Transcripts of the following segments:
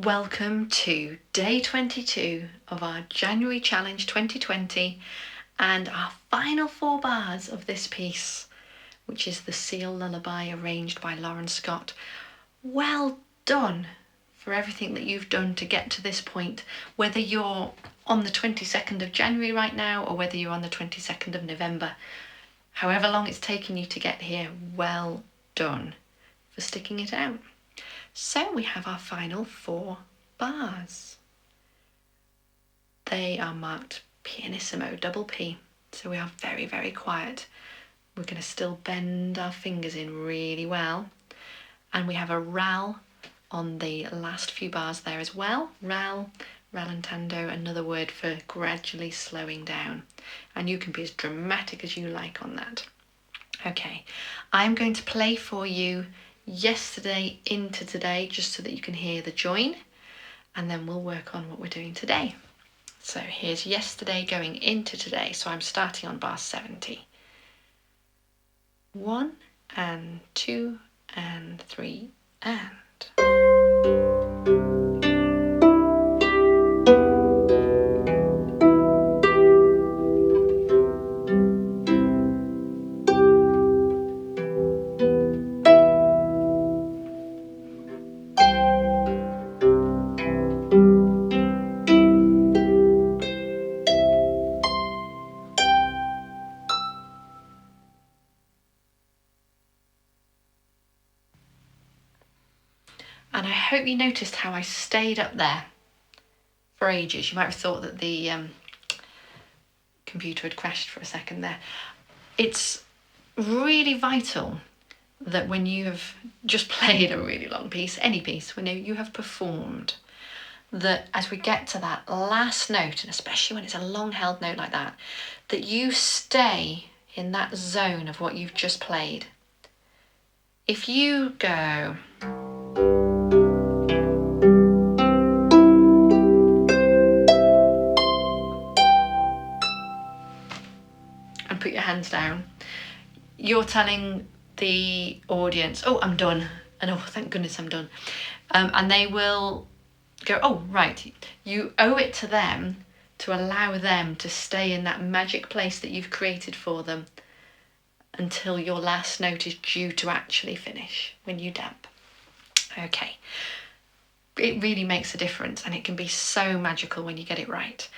Welcome to day 22 of our January Challenge 2020 and our final 4 bars of this piece, which is the Seal Lullaby arranged by Lauren Scott. Well done for everything that you've done to get to this point, whether you're on the 22nd of January right now or whether you're on the 22nd of November. However long it's taken you to get here, well done for sticking it out. So we have our final 4 bars. They are marked pianissimo, double P. So we are very, very quiet. We're going to still bend our fingers in really well. And we have a ral on the last few bars there as well. Ral, rallentando, another word for gradually slowing down. And you can be as dramatic as you like on that. Okay, I'm going to play for you yesterday into today just so that you can hear the join, and then we'll work on what we're doing today. So here's yesterday going into today. So I'm starting on bar 70. 1 and 2 and 3 and. And I hope you noticed how I stayed up there for ages. You might have thought that the computer had crashed for a second there. It's really vital that when you have just played a really long piece, any piece, when you have performed, that as we get to that last note, and especially when it's a long held note like that, that you stay in that zone of what you've just played. If you go and put your hands down, you're telling the audience, oh, I'm done, and oh, thank goodness I'm done. And they will go, oh, right, you owe it to them to allow them to stay in that magic place that you've created for them until your last note is due to actually finish when you damp. Okay, it really makes a difference, and it can be so magical when you get it right.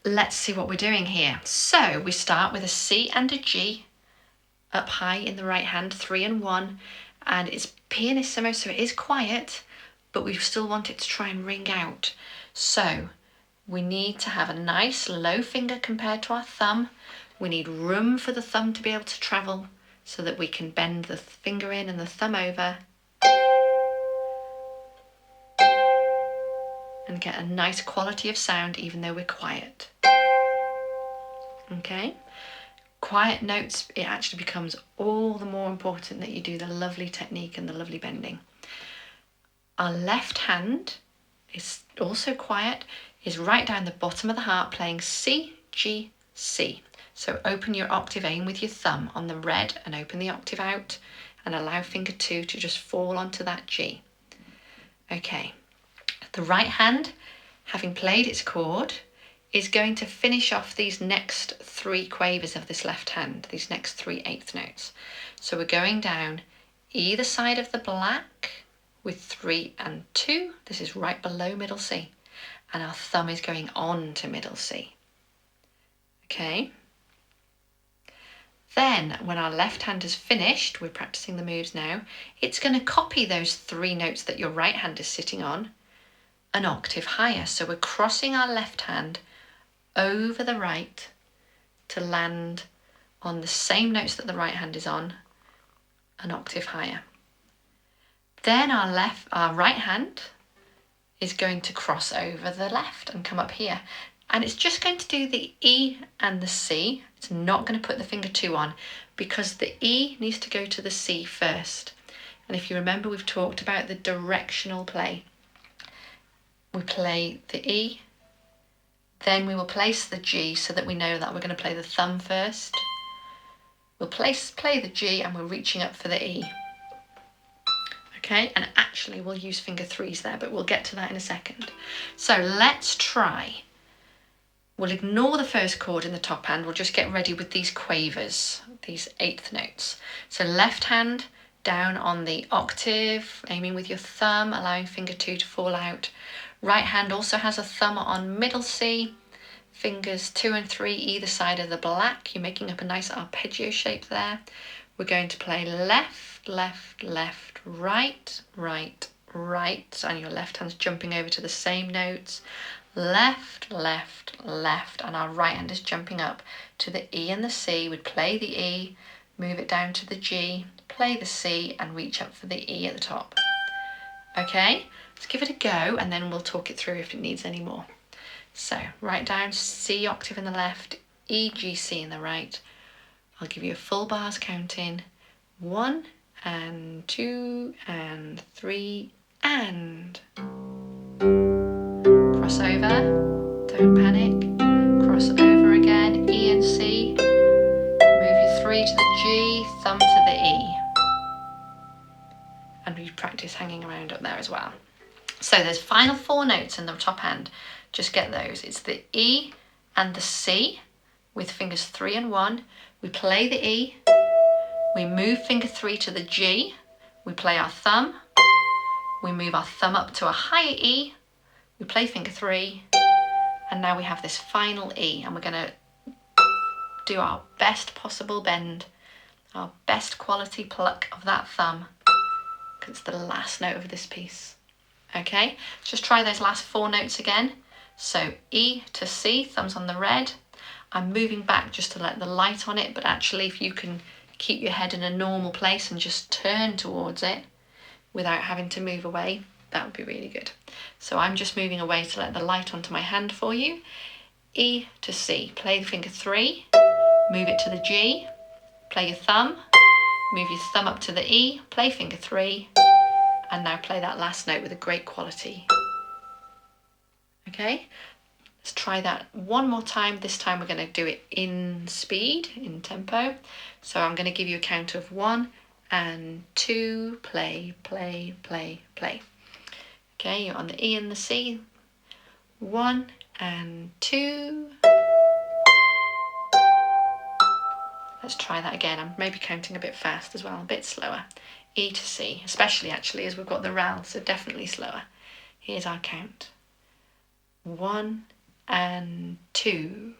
Let's see what we're doing here. So we start with a C and a G up high in the right hand, 3 and 1, and it's pianissimo, so it is quiet, but we still want it to try and ring out. So we need to have a nice low finger compared to our thumb. We need room for the thumb to be able to travel so that we can bend the finger in and the thumb over and get a nice quality of sound even though we're quiet. Okay? Quiet notes, it actually becomes all the more important that you do the lovely technique and the lovely bending. Our left hand is also quiet, is right down the bottom of the harp playing C, G, C. So open your octave aim with your thumb on the red and open the octave out and allow finger 2 to just fall onto that G. Okay, the right hand, having played its chord, is going to finish off these next 3 quavers of this left hand, these next 3 eighth notes. So we're going down either side of the black with 3 and 2. This is right below middle C. And our thumb is going on to middle C. Okay. Then when our left hand is finished, we're practicing the moves now, it's going to copy those 3 notes that your right hand is sitting on an octave higher. So we're crossing our left hand over the right to land on the same notes that the right hand is on, an octave higher. Then our right hand is going to cross over the left and come up here. And it's just going to do the E and the C. It's not going to put the finger 2 on because the E needs to go to the C first. And if you remember, we've talked about the directional play. We play the E, then we will place the G so that we know that we're going to play the thumb first. We'll play the G and we're reaching up for the E. Okay, and actually we'll use finger 3s there, but we'll get to that in a second. So let's try. We'll ignore the first chord in the top hand. We'll just get ready with these quavers, these 8th notes. So left hand down on the octave, aiming with your thumb, allowing finger 2 to fall out. Right hand also has a thumb on middle C, fingers 2 and 3 either side of the black. You're making up a nice arpeggio shape there. We're going to play left, left, left, right, right, right, and your left hand's jumping over to the same notes. Left, left, left, and our right hand is jumping up to the E and the C. We'd play the E, move it down to the G, play the C, and reach up for the E at the top. Okay, let's give it a go, and then we'll talk it through if it needs any more. So, write down C octave in the left, E, G, C in the right. I'll give you a full bars counting. 1 and 2 and 3 and. Cross over, don't panic. Cross over again, E and C. Move your 3 to the G, thumb to the E. And we practice hanging around up there as well. So there's final 4 notes in the top hand. Just get those. It's the E and the C with fingers 3 and 1. We play the E, we move finger 3 to the G, we play our thumb, we move our thumb up to a higher E, we play finger 3, and now we have this final E, and we're going to do our best possible bend, our best quality pluck of that thumb, because it's the last note of this piece. Okay, just try those last 4 notes again. So E to C, thumbs on the red. I'm moving back just to let the light on it, but actually if you can keep your head in a normal place and just turn towards it without having to move away, that would be really good. So I'm just moving away to let the light onto my hand for you. E to C, play the finger 3, move it to the G, play your thumb, move your thumb up to the E, play finger 3, and now play that last note with a great quality. Okay? Let's try that one more time. This time we're going to do it in speed, in tempo. So I'm going to give you a count of 1 and 2, play, play, play, play. Okay, you're on the E and the C. 1 and 2. Let's try that again. I'm maybe counting a bit fast as well, a bit slower. E to C, especially actually as we've got the rel, so definitely slower. Here's our count. 1 and 2.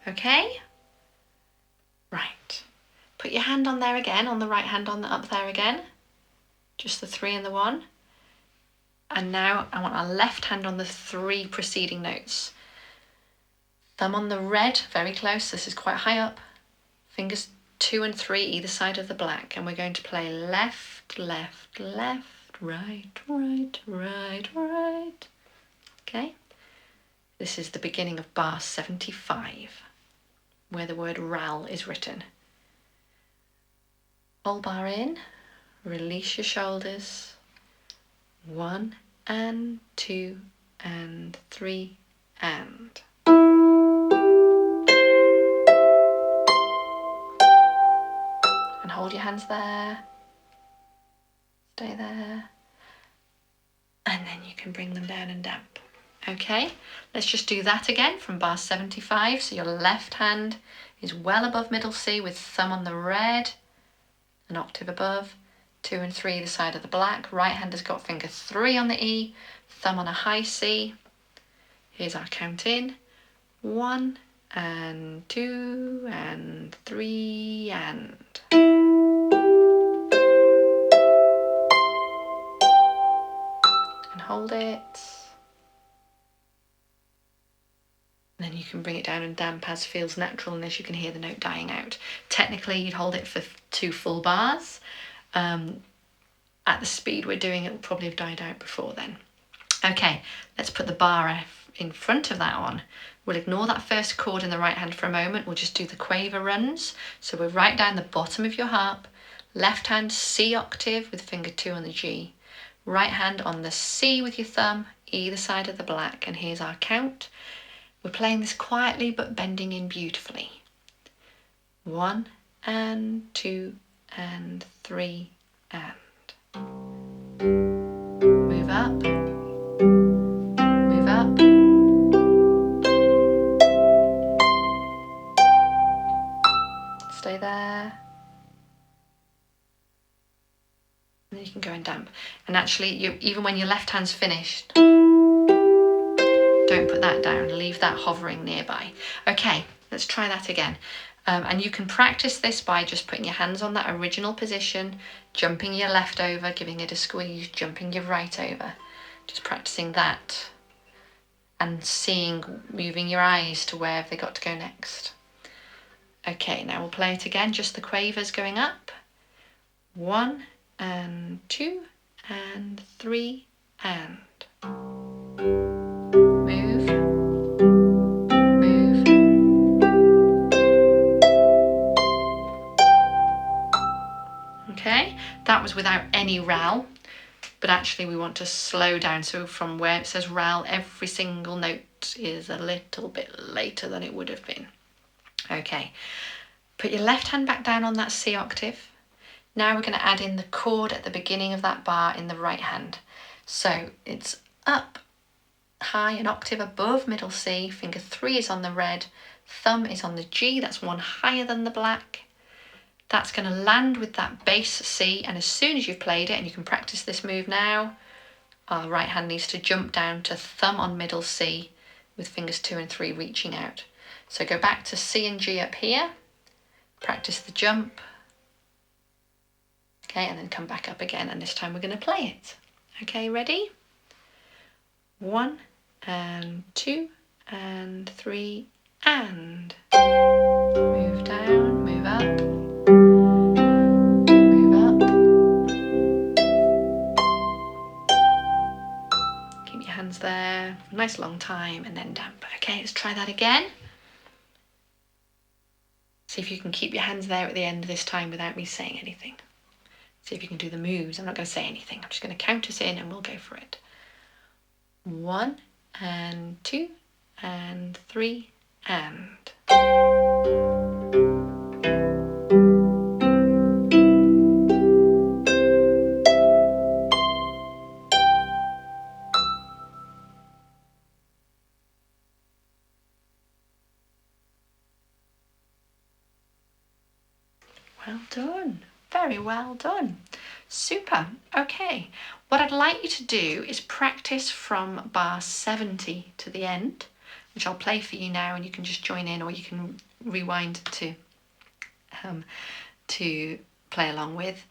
Okay? Right. Put your hand on there again, on the right hand on the up there again. Just the 3 and the 1. And now I want our left hand on the 3 preceding notes. Thumb on the red, very close, this is quite high up. Fingers 2 and 3 either side of the black, and we're going to play left, left, left, right, right, right, right. Okay? This is the beginning of bar 75, where the word rel is written. Full bar in, release your shoulders. 1 and 2 and 3 and. And hold your hands there. Stay there. And then you can bring them down and damp. Okay, let's just do that again from bar 75. So your left hand is well above middle C with thumb on the red, an octave above, 2 and 3 either side of the black. Right hand has got finger 3 on the E, thumb on a high C. Here's our count in. 1 and 2 and 3 and. And hold it. And then you can bring it down and damp as feels natural and as you can hear the note dying out. Technically, you'd hold it for 2 full bars. At the speed we're doing, it will probably have died out before then. Okay, let's put the bar F in front of that on. We'll ignore that first chord in the right hand for a moment. We'll just do the quaver runs. So we're right down the bottom of your harp. Left hand C octave with finger 2 on the G. Right hand on the C with your thumb, either side of the black. And here's our count. We're playing this quietly but bending in beautifully. 1 and 2 and 3 and. Move up, move up. Stay there. And then you can go in damp. And actually, even when your left hand's finished, don't put that down, leave that hovering nearby. Okay, let's try that again. And you can practice this by just putting your hands on that original position, jumping your left over, giving it a squeeze, jumping your right over. Just practicing that and seeing, moving your eyes to where have they got to go next. Okay, now we'll play it again, just the quavers going up. 1 and 2 and 3 and. Move, move. Okay, that was without any RAL, but actually we want to slow down. So from where it says RAL, every single note is a little bit later than it would have been. Okay, put your left hand back down on that C octave. Now we're going to add in the chord at the beginning of that bar in the right hand. So it's up high, an octave above middle C, finger 3 is on the red, thumb is on the G, that's one higher than the black. That's going to land with that bass C, and as soon as you've played it, and you can practice this move now, our right hand needs to jump down to thumb on middle C with fingers 2 and 3 reaching out. So go back to C and G up here, practice the jump, okay, and then come back up again, and this time we're going to play it. Okay, ready? 1 and 2 and 3 and. Move down, move up, move up. Keep your hands there for a nice long time and then damp. Okay, let's try that again. See if you can keep your hands there at the end this time without me saying anything. See if you can do the moves. I'm not going to say anything. I'm just going to count us in and we'll go for it. 1 and 2 and 3 and. Well done. Very well done. Super. Okay. What I'd like you to do is practice from bar 70 to the end, which I'll play for you now, and you can just join in, or you can rewind to play along with,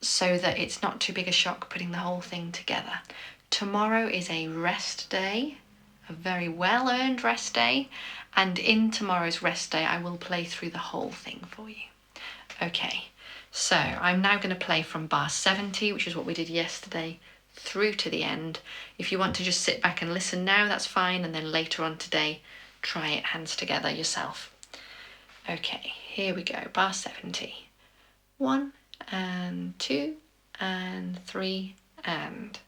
so that it's not too big a shock putting the whole thing together. Tomorrow is a rest day, a very well-earned rest day, and in tomorrow's rest day I will play through the whole thing for you. Okay, so I'm now going to play from bar 70, which is what we did yesterday, through to the end. If you want to just sit back and listen now, that's fine, and then later on today try it hands together yourself. Okay, here we go, bar 70. 1 and 2 and 3 and.